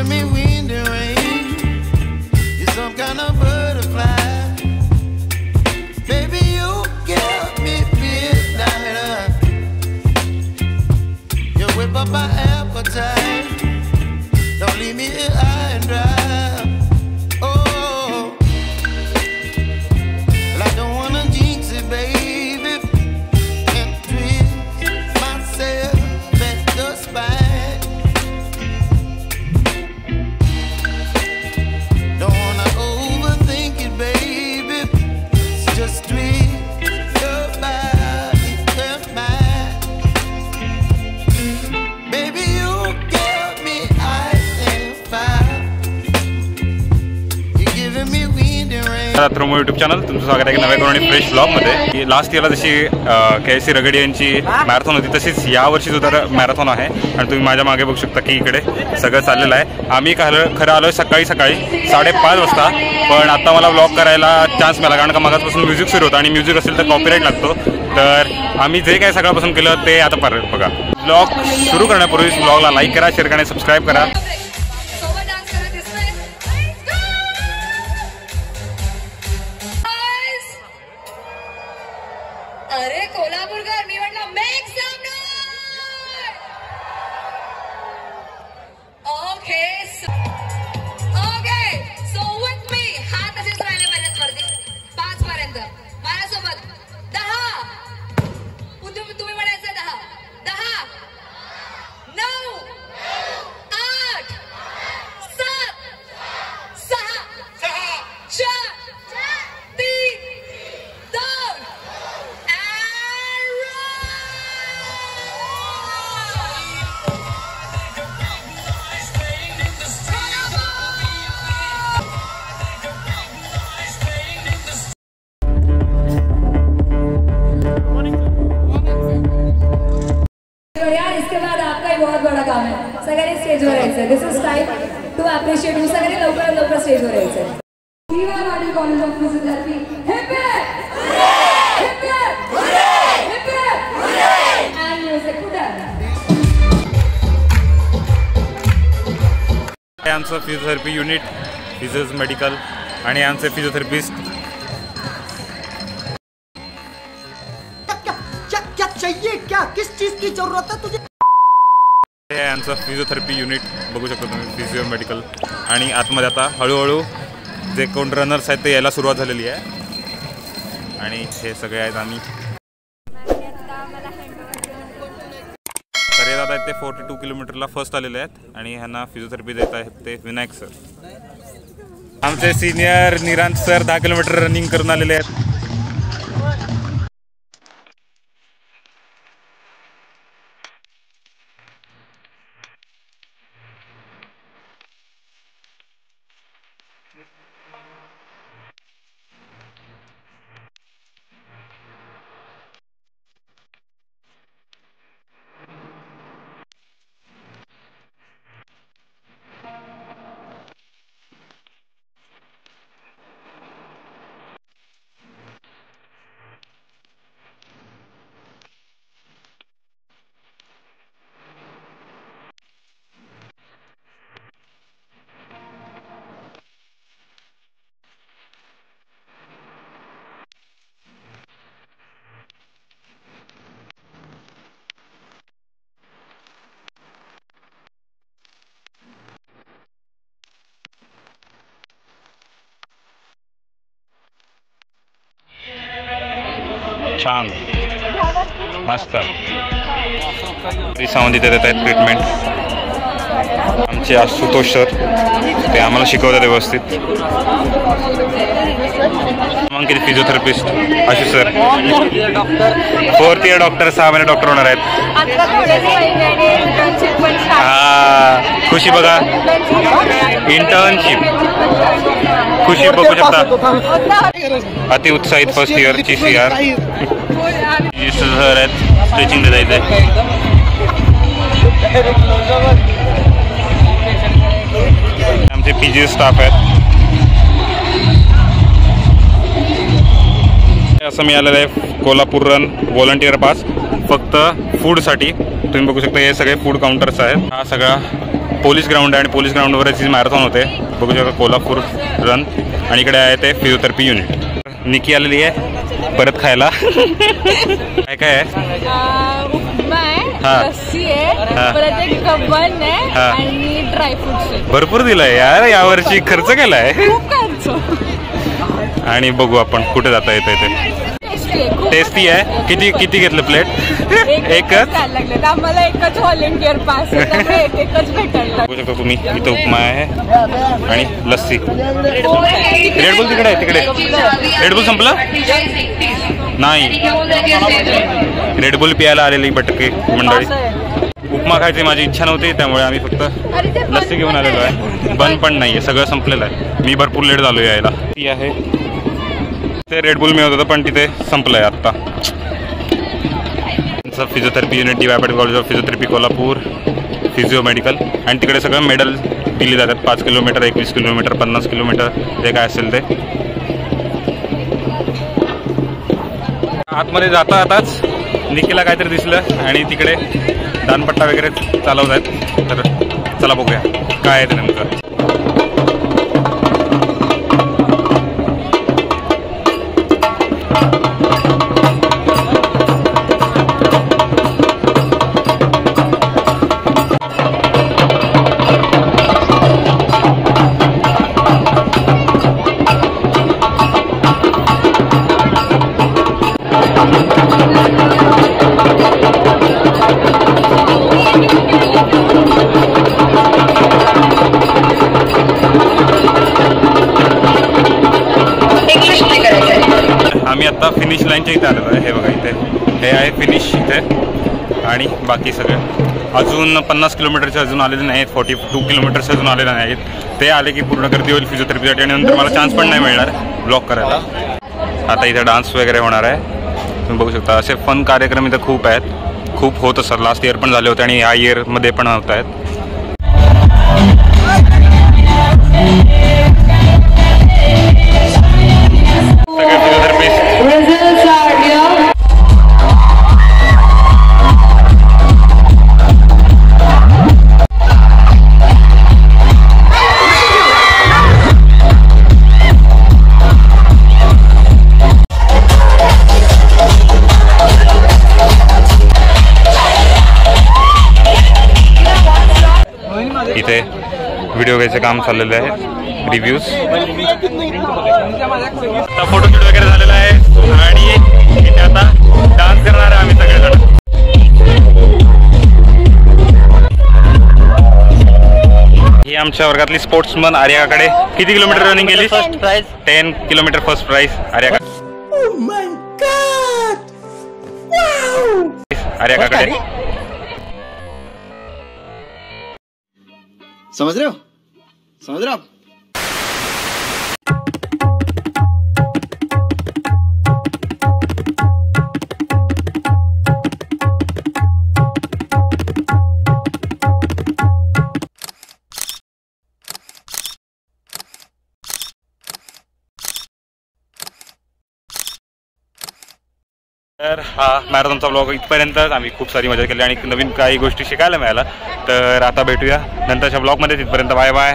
giving me wind and rain. You're some kind of butterfly. Baby, you give me midnight. You whip up my appetite. Don't leave me here high and dry. Oh, well, I don't wanna jinx it, baby, and twist myself at the spine. Don't wanna overthink it, baby. It's just twist your body and mine. Baby, you give me ice and fire. You're giving me wind and rain. रात्रमो YouTube channel तुमचं स्वागत आहे नव्या आणि fresh ब्लॉगमध्ये. Last इयरला जशी KSC रगडी यांची मॅरेथॉन होती तशीच यावर्षी सुद्धा मॅरेथॉन आहे आणि तुम्ही माझ्या मागे बघू शकता की इकडे सगळं चाललेलं आहे. आम्ही खरं आलो सकाळी 5:30 वाजता, पण आता मला ब्लॉग करायला चान्स मिळाला कारण का मागासपासून म्युझिक सुरू होतं आणि म्युझिक असेल तर कॉपीराईट लागतो. तर आम्ही जे काही सकाळपासून केलं ते आता परत बघा. ब्लॉग सुरू करण्यापूर्वी ब्लॉगला लाईक करा, शेअर करा, सबस्क्राईब करा. अरे कोल्हापूरकर, मी म्हटलं make some noise. Okay so with me हात असेच राहिले माझ्यात वरती 5 पर्यंत माझ्यासोबत 10. तुम्ही म्हणायचं 10 10 9 8 7 6 4 3 2 यार इसके बाद आपका ही बहुत बड़ा काम है. सगळ्यांनी स्टेजवर यायचं. This is time to appreciate you. सगळ्यांनी लवकर स्टेजवर यायचं. दिवावाडी college of physiotherapy hip hip hip and music कुठे आमचं फिजिओथेरपी युनिट, फिजिओज मेडिकल आणि आमचे फिजिओथेरपिस्ट. क्या चाहिए, क्या किस चीज की जरूरत है तुझे? हे आमचं फिजिओथेरपी युनिट बघू शकता तुम्ही, फिजिओ मेडिकल. आणि आतमध्ये आता हळूहळू जे कोण रनर्स आहेत ते यायला सुरुवात झालेली आहे आणि हे सगळे आहेत आम्ही. तर हे दादा आहेत ते 42 किलोमीटरला फर्स्ट आलेले आहेत आणि ह्यांना फिजिओथेरपी देत आहेत ते विनायक सर. आमचे सिनियर निरांत सर 10 किलोमीटर रनिंग करून आलेले आहेत. छान मस्त सावंत इथे देत आहेत ट्रीटमेंट. आमचे आशुतोष सर ते आम्हाला शिकवतात व्यवस्थित. मग किती फिजिओथेरपिस्ट आशु सर 4th इयर डॉक्टर, 6 महिने डॉक्टर होणार आहेत. खुशी बघा, इंटर्नशिप खुशी बघू शकता. अति उत्साहित फर्स्ट इयरची CR सर आहेत, स्ट्रेचिंग देता येते. आमचे PG स्टाफ आहेत. असं मिळालेलं आहे कोल्हापूर रन व्हॉलंटियर पास फक्त फूडसाठी. तुम्ही बघू शकता हे सगळे फूड काउंटर्स आहेत. हा सगळा पोलीस ग्राउंड आहे आणि पोलीस ग्राउंडवरच ही मॅरेथॉन होते. बघू शकता कोल्हापूर रन. आणि इकडे आहे ते फिजिओथेरपी युनिट. निकी आलेली आहे परत खायला. काय काय आहे? उपमा आहे, लस्सी आहे, परत एक बन आहे आणि ड्रायफ्रुट्स आहे. भरपूर दिलाय यार यावर्षी, खर्च केलाय. खूप खर्च. आणि बघू आपण कुठे जाता येते ते. टेस्टी आहे. किती घेतलं प्लेट? एकच. आम्हाला एकच व्हॉलेंटियर पास आहे त्यामुळे एकच भेटायला. बघू शकता तुम्ही इथं उपमा आहे आणि लस्सी. रेडबुल तिकडे आहे. तिकडे रेडबुल संपलं नाही. रेडबुल पियाला आलेली बटके मंडळी. उपमा खायची माझी इच्छा नव्हती त्यामुळे आम्ही फक्त लस्सी घेऊन आलेलो आहे. बन पण नाहीये, सगळं संपलेलं आहे. मी भरपूर लेट झालो यायला. ती आहे ते रेडबुल मिळत होतं पण तिथे संपलं आहे आत्ता. Physiotherapy unit DYPATI college of physiotherapy Kolhapur physio medical. आणि तिकडे सगळं मेडल दिली जातात. 5 किलोमीटर, 21 किलोमीटर, 50 किलोमीटर, जे काय असेल ते. आतमध्ये जाता आताच निकीला काहीतरी दिसलं आणि तिकडे दानपट्टा वगैरे चालवत आहेत. तर चला बघूया काय आहे ते नेमकं. आम्ही आता फिनिश लाईनच्या इथे आलेलो आहे. हे बघा इथे हे आहे फिनिश इथे. आणि बाकी सगळे अजून 50 किलोमीटरचे अजून आलेले नाहीत. 42 किलोमीटरचे अजून आलेले नाहीत. ते आले की पूर्ण गर्दी होईल फिजिओथेरपीसाठी आणि नंतर मला चान्स पण नाही मिळणार ब्लॉक करायला. आता इथे डान्स वगैरे होणार आहे. तुम्ही बघू शकता असे फन कार्यक्रम इथे खूप आहेत. खूप होत असतात. लास्ट इयर पण झाले होते आणि ह्या इयरमध्ये पण होत आहेत. सगळे फिजिओथेरपिस्ट इथे व्हिडिओ घ्यायचं काम चाललेलं आहे. रिव्ह्यूज फोटोशूट वगैरे झालेला आहे आणि इथे आता डान्स करणार आहे आम्ही सगळेजण. ही आमच्या वर्गातली स्पोर्ट्समन आर्याकडे. किती किलोमीटर रनिंग केली? 10 किलोमीटर फर्स्ट प्राइज आर्याकडे. आर्याकडे समझ रहे हो? समझ रहे हो आप? तर हा मॅरेथॉनचा ब्लॉग इथपर्यंतच. आम्ही खूप सारी मजा केली आणि नवीन काही गोष्टी शिकायला मिळाल्या. तर आता भेटूया नंतरच्या ब्लॉगमध्ये. तिथपर्यंत बाय बाय.